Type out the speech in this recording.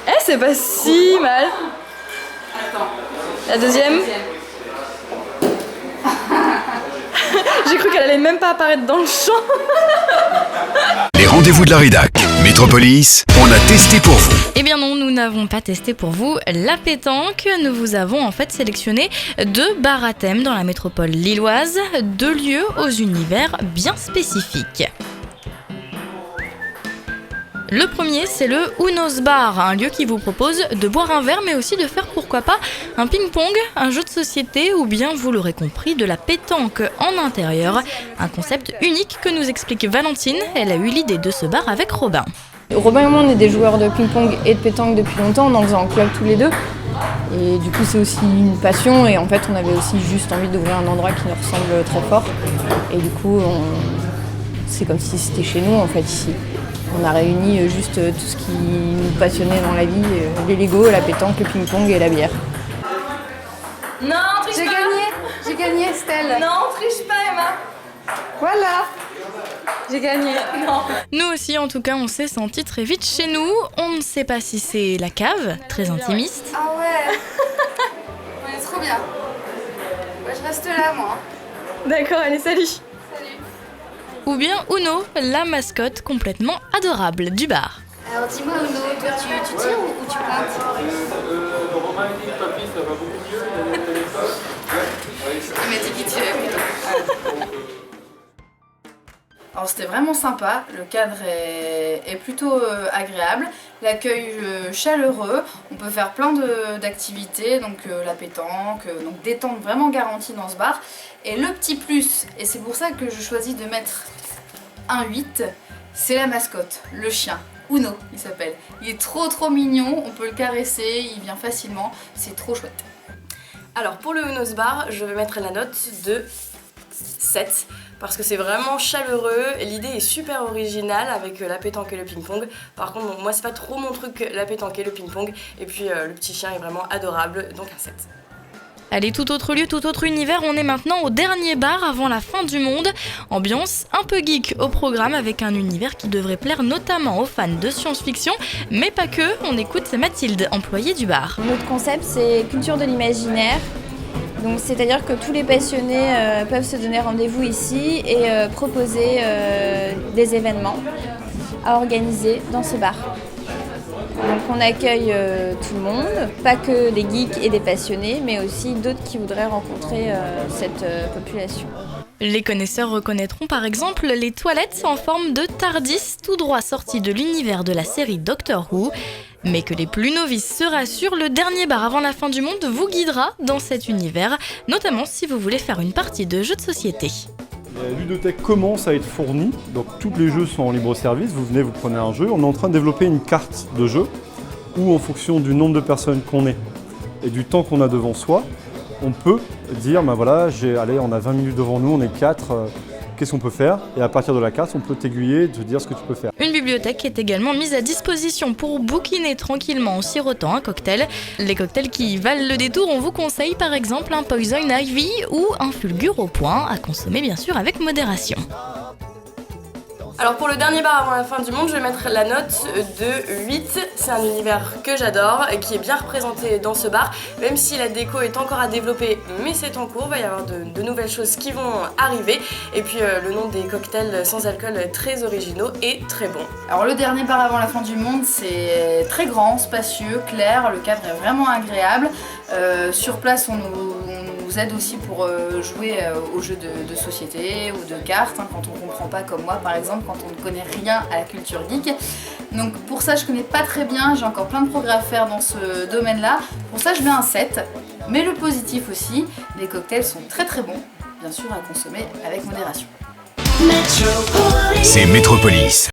Eh, c'est pas si mal. La deuxième. J'ai cru qu'elle allait même pas apparaître dans le champ. Les rendez-vous de la rédac. Métropolis, on a testé pour vous. Eh bien non, nous n'avons pas testé pour vous la pétanque. Nous vous avons en fait sélectionné 2 bars à thème dans la métropole lilloise, 2 lieux aux univers bien spécifiques. Le premier, c'est le Uno's Bar, un lieu qui vous propose de boire un verre, mais aussi de faire pourquoi pas un ping-pong, un jeu de société ou bien, vous l'aurez compris, de la pétanque en intérieur. Un concept unique que nous explique Valentine. Elle a eu l'idée de ce bar avec Robin. Robin et moi, on est des joueurs de ping-pong et de pétanque depuis longtemps, on en faisait en club tous les deux. Et du coup, c'est aussi une passion et en fait, on avait aussi juste envie d'ouvrir un endroit qui nous ressemble très fort. Et du coup, c'est comme si c'était chez nous en fait ici. On a réuni juste tout ce qui nous passionnait dans la vie, les Legos, la pétanque, le ping-pong et la bière. Non, triche pas. J'ai gagné Estelle. Non, triche pas Emma. Voilà, j'ai gagné. Non. Nous aussi, en tout cas, on s'est senti très vite chez nous. On ne sait pas si c'est la cave, très intimiste. Ah ouais. On est trop bien. Ouais, je reste là moi. D'accord, allez, salut. Salut. Ou bien Uno, la mascotte complètement adorable du bar. Alors dis-moi Uno, toi tu tires ou tu pointes? Romain dit papy, ça va beaucoup mieux, il a des téléphones. Il m'a dit qu'il tirait plutôt. Alors c'était vraiment sympa, le cadre est plutôt agréable, l'accueil chaleureux, on peut faire plein d'activités, donc la pétanque, donc détente vraiment garantie dans ce bar. Et le petit plus, et c'est pour ça que je choisis de mettre un 8, c'est la mascotte, le chien. Uno, il s'appelle. Il est trop mignon, on peut le caresser, il vient facilement, c'est trop chouette. Alors pour le Uno's Bar, je vais mettre la note de 7 parce que c'est vraiment chaleureux, l'idée est super originale avec la pétanque et le ping-pong. Par contre, bon, moi c'est pas trop mon truc la pétanque et le ping-pong, et puis le petit chien est vraiment adorable, donc un 7. Allez, tout autre lieu, tout autre univers, on est maintenant au dernier bar avant la fin du monde. Ambiance un peu geek au programme avec un univers qui devrait plaire notamment aux fans de science-fiction, mais pas que. On écoute Mathilde, employée du bar. Notre concept, c'est culture de l'imaginaire. Donc, c'est-à-dire que tous les passionnés peuvent se donner rendez-vous ici et proposer des événements à organiser dans ce bar. Donc on accueille tout le monde, pas que des geeks et des passionnés, mais aussi d'autres qui voudraient rencontrer cette population. Les connaisseurs reconnaîtront par exemple les toilettes en forme de TARDIS, tout droit sorties de l'univers de la série Doctor Who. Mais que les plus novices se rassurent, le dernier bar avant la fin du monde vous guidera dans cet univers, notamment si vous voulez faire une partie de jeux de société. La ludothèque commence à être fournie, donc tous les jeux sont en libre service, vous venez, vous prenez un jeu. On est en train de développer une carte de jeu où en fonction du nombre de personnes qu'on est et du temps qu'on a devant soi, on peut dire, ben voilà, allez, on a 20 minutes devant nous, on est 4, qu'est-ce qu'on peut faire? Et à partir de la carte, on peut t'aiguiller et te dire ce que tu peux faire. Une bibliothèque est également mise à disposition pour bouquiner tranquillement en sirotant un cocktail. Les cocktails qui valent le détour, on vous conseille par exemple un Poison Ivy ou un Fulgur au poing, à consommer bien sûr avec modération. Alors pour le dernier bar avant la fin du monde, je vais mettre la note de 8. C'est un univers que j'adore et qui est bien représenté dans ce bar, même si la déco est encore à développer, mais c'est en cours, il va y avoir de nouvelles choses qui vont arriver. Et puis le nom des cocktails sans alcool très originaux et très bons. Alors le dernier bar avant la fin du monde, c'est très grand, spacieux, clair, le cadre est vraiment agréable. Sur place, on nous aide aussi pour jouer aux jeux de société ou de cartes, hein, quand on ne comprend pas comme moi par exemple, quand on ne connaît rien à la culture geek. Donc pour ça je connais pas très bien, j'ai encore plein de progrès à faire dans ce domaine-là. Pour ça je mets un 7, mais le positif aussi, les cocktails sont très bons, bien sûr à consommer avec modération. C'est Métropolis.